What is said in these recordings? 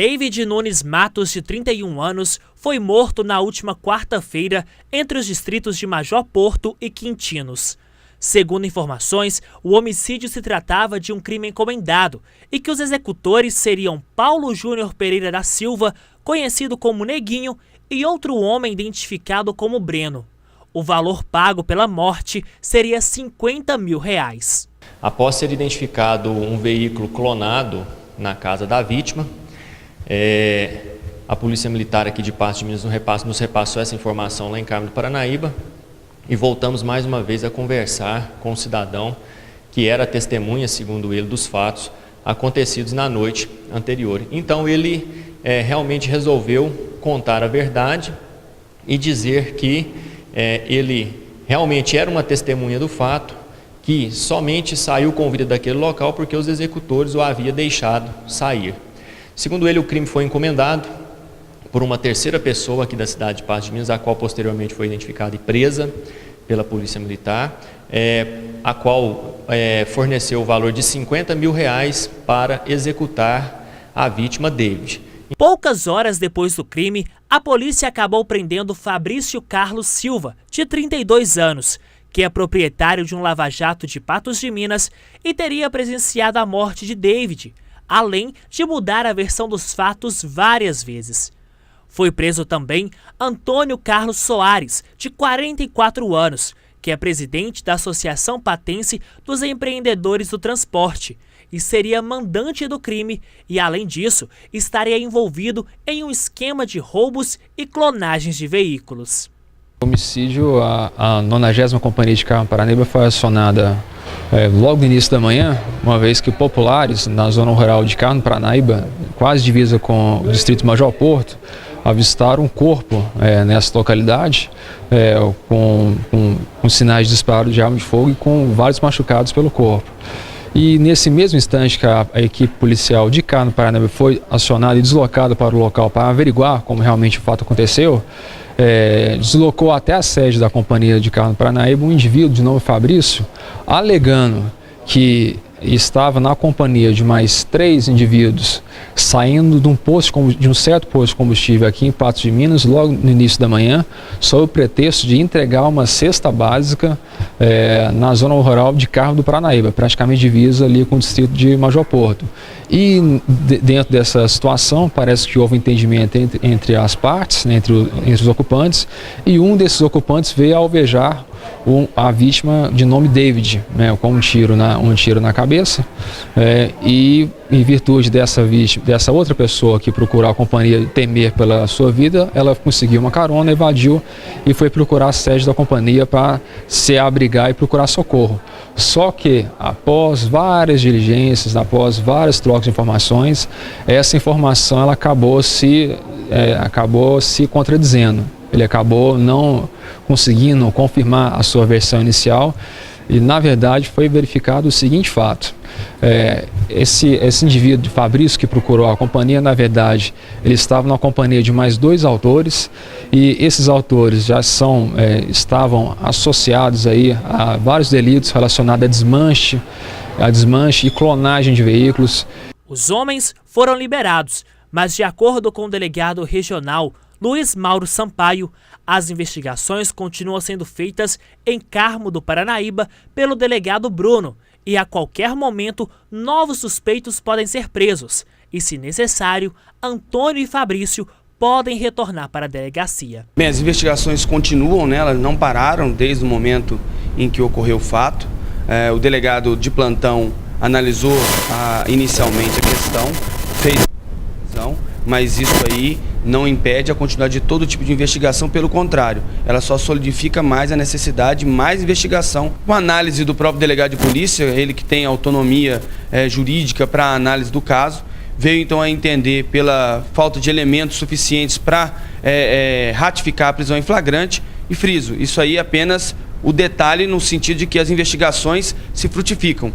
David Nunes Matos, de 31 anos, foi morto na última quarta-feira entre os distritos de Major Porto e Quintinos. Segundo informações, o homicídio se tratava de um crime encomendado e que os executores seriam Paulo Júnior Pereira da Silva, conhecido como Neguinho, e outro homem identificado como Breno. O valor pago pela morte seria R$50 mil. Após ser identificado um veículo clonado na casa da vítima, a Polícia Militar aqui de Patos de Minas nos repassou essa informação lá em Carmo do Paranaíba e voltamos mais uma vez a conversar com o cidadão que era testemunha, segundo ele, dos fatos acontecidos na noite anterior. Então ele realmente resolveu contar a verdade e dizer que ele realmente era uma testemunha do fato, que somente saiu com vida daquele local porque os executores o haviam deixado sair. Segundo ele, o crime foi encomendado por uma terceira pessoa aqui da cidade de Patos de Minas, a qual posteriormente foi identificada e presa pela Polícia Militar, a qual forneceu o valor de R$50 mil para executar a vítima David. Poucas horas depois do crime, a polícia acabou prendendo Fabrício Carlos Silva, de 32 anos, que é proprietário de um lava-jato de Patos de Minas e teria presenciado a morte de David, além de mudar a versão dos fatos várias vezes. Foi preso também Antônio Carlos Soares, de 44 anos, que é presidente da Associação Patense dos Empreendedores do Transporte e seria mandante do crime e, além disso, estaria envolvido em um esquema de roubos e clonagens de veículos. O homicídio, a 90ª Companhia de Carmo do Paranaíba foi acionada logo no início da manhã, uma vez que populares na zona rural de Carmo do Paranaíba, quase divisa com o distrito Major Porto, avistaram um corpo nessa localidade com sinais de disparo de arma de fogo e com vários machucados pelo corpo. E nesse mesmo instante que a equipe policial de Carmo do Paranaíba foi acionada e deslocada para o local para averiguar como realmente o fato aconteceu, deslocou até a sede da Companhia de Carmo do Paranaíba um indivíduo de nome Fabrício, alegando que estava na companhia de mais 3 indivíduos saindo de um certo posto de combustível aqui em Patos de Minas logo no início da manhã, sob o pretexto de entregar uma cesta básica na zona rural de Carmo do Paranaíba, praticamente divisa ali com o distrito de Major Porto. E dentro dessa situação parece que houve um entendimento entre as partes, entre os ocupantes, e um desses ocupantes veio a alvejar a vítima de nome David, com um tiro na cabeça, e em virtude dessa outra pessoa que procurou a companhia temer pela sua vida, ela conseguiu uma carona, evadiu e foi procurar a sede da companhia para se abrigar e procurar socorro. Só que após várias diligências, após várias trocas de informações, essa informação ela acabou se contradizendo. Ele acabou não conseguindo confirmar a sua versão inicial e, na verdade, foi verificado o seguinte fato. Esse indivíduo, Fabrício, que procurou a companhia, na verdade, ele estava na companhia de mais 2 autores e esses autores já estavam associados aí a vários delitos relacionados a desmanche e clonagem de veículos. Os homens foram liberados, mas, de acordo com o delegado regional Luiz Mauro Sampaio, as investigações continuam sendo feitas em Carmo do Paranaíba pelo delegado Bruno e a qualquer momento novos suspeitos podem ser presos e, se necessário, Antônio e Fabrício podem retornar para a delegacia. As investigações continuam, elas não pararam desde o momento em que ocorreu o fato. O delegado de plantão analisou inicialmente a questão, fez a decisão, mas isso aí não impede a continuidade de todo tipo de investigação, pelo contrário, ela só solidifica mais a necessidade de mais investigação. Com a análise do próprio delegado de polícia, ele que tem autonomia jurídica para a análise do caso, veio então a entender pela falta de elementos suficientes para ratificar a prisão em flagrante e friso. Isso aí é apenas o detalhe no sentido de que as investigações se frutificam.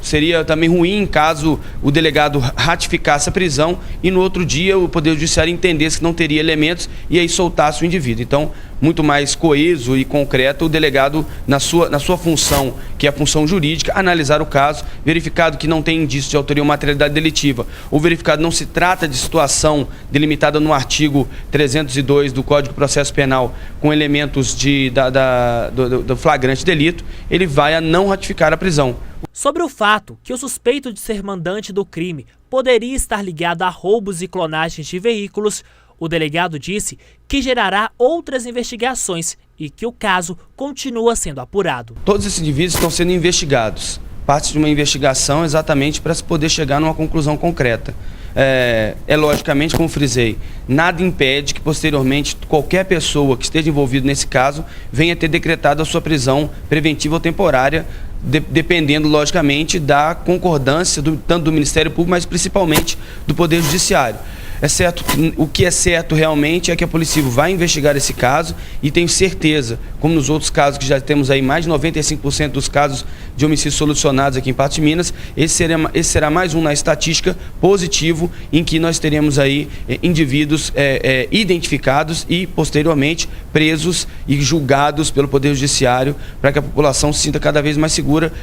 seria também ruim caso o delegado ratificasse a prisão e no outro dia o Poder Judiciário entendesse que não teria elementos e aí soltasse o indivíduo. Então, muito mais coeso e concreto o delegado, na sua função, que é a função jurídica, analisar o caso, verificado que não tem indício de autoria ou materialidade delitiva, ou verificado não se trata de situação delimitada no artigo 302 do Código de Processo Penal com elementos do flagrante delito, ele vai a não ratificar a prisão. Sobre o fato que o suspeito de ser mandante do crime poderia estar ligado a roubos e clonagens de veículos, o delegado disse que gerará outras investigações e que o caso continua sendo apurado. Todos esses indivíduos estão sendo investigados. Parte de uma investigação exatamente para se poder chegar numa conclusão concreta. Logicamente, como frisei, nada impede que posteriormente qualquer pessoa que esteja envolvida nesse caso venha ter decretado a sua prisão preventiva ou temporária, dependendo, logicamente, da concordância tanto do Ministério Público, mas principalmente do Poder Judiciário. O que é certo realmente é que a Polícia Civil vai investigar esse caso e tenho certeza, como nos outros casos que já temos aí, mais de 95% dos casos de homicídios solucionados aqui em Patos de Minas, esse será mais um na estatística positivo em que nós teremos aí indivíduos identificados e posteriormente presos e julgados pelo Poder Judiciário para que a população se sinta cada vez mais segura.